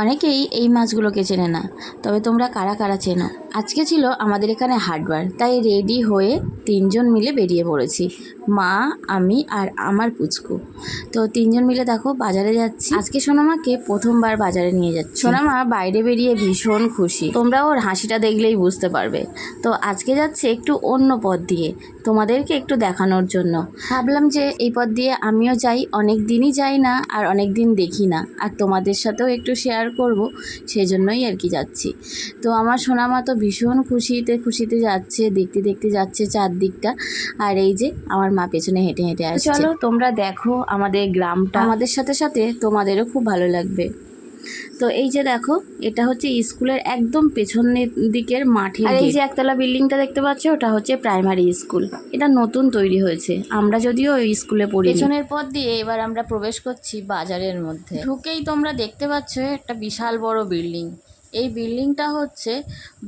অনেকেই এই মাছগুলোকে চেনে না, তবে তোমরা কারা কারা চেনো? আজকে ছিল আমাদের এখানে হাটবার, তাই রেডি হয়ে তিনজন মিলে বেরিয়ে পড়েছি, মা, আমি আর আমার পুচকু। তো তিনজন মিলে দেখো বাজারে যাচ্ছি। আজকে সোনামাকে প্রথমবার বাজারে নিয়ে যাচ্ছি। সোনামা বাইরে বেরিয়ে ভীষণ খুশি, তোমরা ওর হাসিটা দেখলেই বুঝতে পারবে। তো আজকে যাচ্ছে একটু অন্য পথ দিয়ে, তোমাদেরকে একটু দেখানোর জন্য। ভাবলাম যে এই পথ দিয়ে আমিও যাই, অনেক দিনই যাই না আর অনেক দিন দেখি না, আর তোমাদের সাথেও একটু শেয়ার করব, সেই জন্যই আর কি যাচ্ছি। তো আমার সোনামা তো ভীষণ খুশিতে খুশিতে যাচ্ছে, দেখতে দেখতে যাচ্ছে চারদিকটা। আর এই যে আমার মা পেছনে হেঁটে হেঁটে আসছে। চলো তোমরা দেখো আমাদের গ্রামটা, আমাদের সাথে সাথে তোমাদেরও খুব ভালো লাগবে। তো এই যে দেখো, এটা হচ্ছে স্কুলের একদম পেছনের দিকের মাঠে। আর এই যে একতলা বিল্ডিংটা দেখতে পাচ্ছ, ওটা হচ্ছে প্রাইমারি স্কুল। এটা নতুন তৈরি হয়েছে, আমরা যদিও ওই স্কুলে পড়ি। পেছনের পথ দিয়ে এবার আমরা প্রবেশ করছি বাজারের মধ্যে। ঢুকেই তোমরা দেখতে পাচ্ছ একটা বিশাল বড় বিল্ডিং। এই বিল্ডিংটা হচ্ছে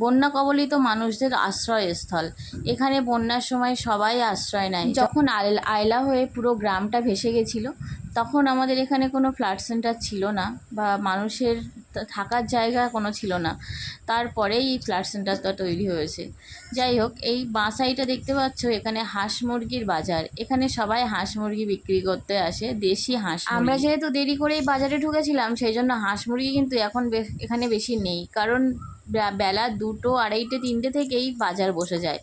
বন্যা কবলিত মানুষদের আশ্রয়স্থল। এখানে বন্যার সময় সবাই আশ্রয় নেয়। যখন আয়লা হয়ে পুরো গ্রামটা ভেসে গেছিলো, তখন আমাদের এখানে কোনো ফ্ল্যাট সেন্টার ছিল না বা মানুষের থাকার জায়গা কোনো ছিল না, তারপরেই এই ফ্ল্যাট সেন্টারটা তৈরি হয়েছে। যাই হোক, এই বাসাইটা দেখতে পাচ্ছ, এখানে হাঁস মুরগির বাজার। এখানে সবাই হাঁস মুরগি বিক্রি করতে আসে, দেশি হাঁস। আমরা যেহেতু দেরি করেই বাজারে ঢুকেছিলাম, সেই জন্য হাঁস মুরগি কিন্তু এখন এখানে বেশি নেই, কারণ বেলা 2টো, 2:30, 3টে থেকেই বাজার বসে যায়।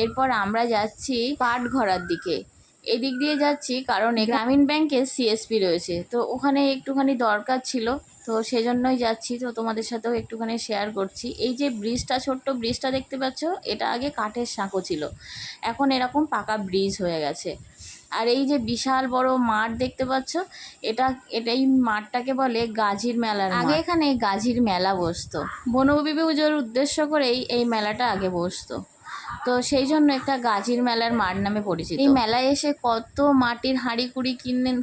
এরপর আমরা যাচ্ছি পাটঘরার দিকে। এদিক দিয়ে যাচ্ছি কারণ গ্রামীণ ব্যাংকের সিএসপি রয়েছে, তো ওখানে একটুখানি দরকার ছিল, তো সেজন্যই যাচ্ছি। তো তোমাদের সাথেও একটুখানি শেয়ার করছি। এই যে ব্রিজটা, ছোট্ট ব্রিজটা দেখতে পাচ্ছ, এটা আগে কাঠের সাঁকো ছিল, এখন এরকম পাকা ব্রিজ হয়ে গেছে। আর এই যে বিশাল বড় মাঠ দেখতে পাচ্ছ, এই মাঠটাকে বলে গাজীর মেলার মাঠ। আগে এখানে গাজীর মেলা বসতো, বনবিবি পুজোর উদ্দেশ্য করেই এই মেলাটা আগে বসতো, তো সেই জন্য একটা গাজীর মেলার মাঠ নামে পরিচিত। এই মেলায় এসে কত মাটির হাঁড়িকুড়ি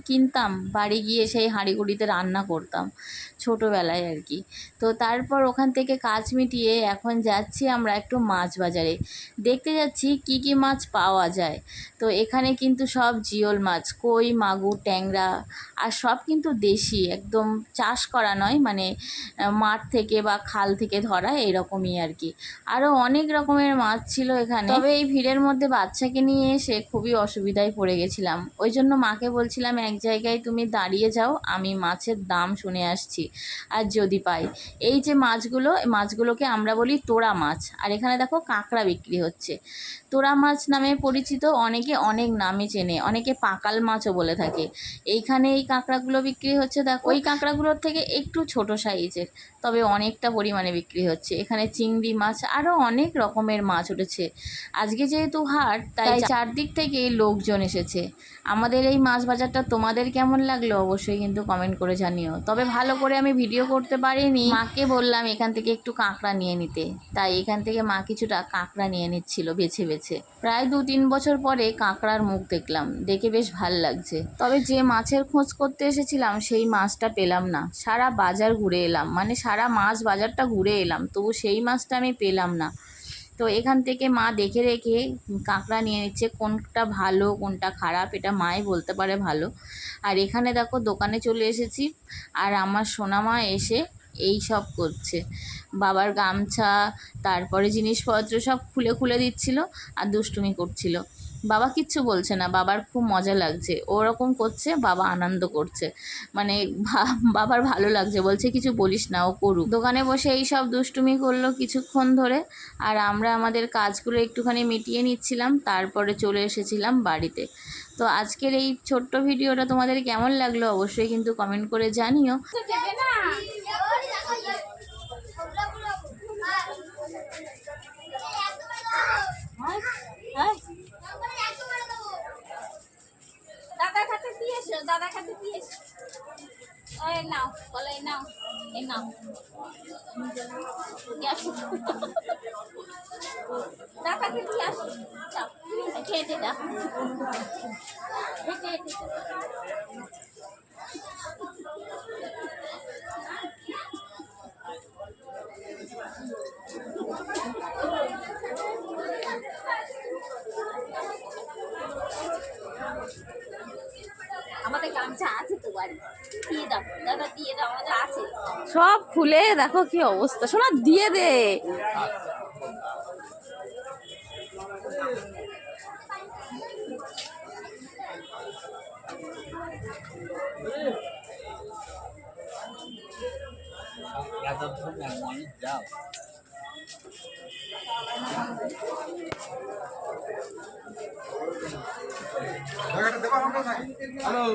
কিনতাম, বাড়ি গিয়ে সেই হাঁড়িকুড়িতে রান্না করতাম ছোটোবেলায় আর কি। তো তারপর ওখান থেকে কাজ মিটিয়ে এখন যাচ্ছি আমরা একটু মাছ বাজারে, দেখতে যাচ্ছি কি কি মাছ পাওয়া যায়। তো এখানে কিন্তু সব জিওল মাছ, কই, মাগুর, ট্যাংরা, আর সব কিন্তু দেশি, একদম চাষ করা নয়, মানে মাঠ থেকে বা খাল থেকে ধরা, এরকমই আর কি। আরও অনেক রকমের মাছ ছিল এখানে, তবে এই ভিড়ের মধ্যে বাচ্চাকে নিয়ে এসে খুবই অসুবিধায় পড়ে গেছিলাম। ওই জন্য মাকে বলছিলাম এক জায়গায় তুমি দাঁড়িয়ে যাও, আমি মাছের দাম শুনে আসছি, আর যদি পাই। এই যে মাছগুলোকে আমরা বলি তোড়া মাছ। আর এখানে দেখো কাঁকড়া বিক্রি হচ্ছে, তোড়া মাছ নামে পরিচিত, অনেকে অনেক নামে চেনে, অনেকে পাকাল মাছও বলে থাকে। এইখানে এই কাঁকড়াগুলো বিক্রি হচ্ছে, দেখো ওই কাঁকড়াগুলোর থেকে একটু ছোট সাইজের, তবে অনেকটা পরিমাণে বিক্রি হচ্ছে। এখানে চিংড়ি মাছ, আরও অনেক রকমের মাছ উঠেছে। আজকে যেহেতু হাট, তাই চারদিক থেকে লোকজন এসেছে। আমাদের এই মাছ বাজারটা তোমাদের কেমন লাগলো অবশ্যই কিন্তু কমেন্ট করে জানিও। তবে ভালো করে আমি ভিডিও করতে পারিনি, মাকে বললাম এখান থেকে একটু কাঁকড়া নিয়ে নিতে, তাই এখান থেকে মা কিছুটা কাঁকড়া নিয়ে নিচ্ছিল বেছে বেছে। প্রায় 2-3 বছর পরে কাঁকড়ার মুখ দেখলাম, দেখে বেশ ভাল লাগছে। তবে যে মাছের খোঁজ করতে এসেছিলাম সেই মাছটা পেলাম না। সারা বাজার ঘুরে এলাম, মানে সারা মাছ বাজারটা ঘুরে এলাম, তবু সেই মাছটা আমি পেলাম না। তো এখান থেকে মা দেখে রেখে কাঁকড়া নিয়ে নিচ্ছে, কোনটা ভালো কোনটা খারাপ এটা মাই বলতে পারে ভালো। আর এখানে দেখো দোকানে চলে এসেছি, আর আমার সোনামা এসে এই সব করছে, বাবার গামছা, তারপরে জিনিসপত্র সব খুলে খুলে দিচ্ছিল আর দুষ্টুমি করছিল। বাবা কিচ্ছু বলছে না, বাবার খুব মজা লাগছে, ওরকম করছে, বাবা আনন্দ করছে, মানে বাবার ভালো লাগছে, বলছে কিছু বলিস না, ও করুক। দোকানে বসে এই সব দুষ্টুমি করলো কিছুক্ষণ ধরে, আর আমরা আমাদের কাজগুলো একটুখানি মিটিয়ে নিচ্ছিলাম, তারপরে চলে এসেছিলাম বাড়িতে। তো আজকের এই ছোট্ট ভিডিওটা তোমাদের কেমন লাগলো অবশ্যই কিন্তু কমেন্ট করে জানিও। দাদা খাতে দিয়েছ, নাও বলাই নাও, এই নাও দাদাকে দিয়ে আসো, হেঁটে হেঁটে যা, হেঁটে হেঁটে। আমাদের গামছা আছে তো। সব খুলে দেখো কি অবস্থা, শোনা দিয়ে দে। হ্যালো।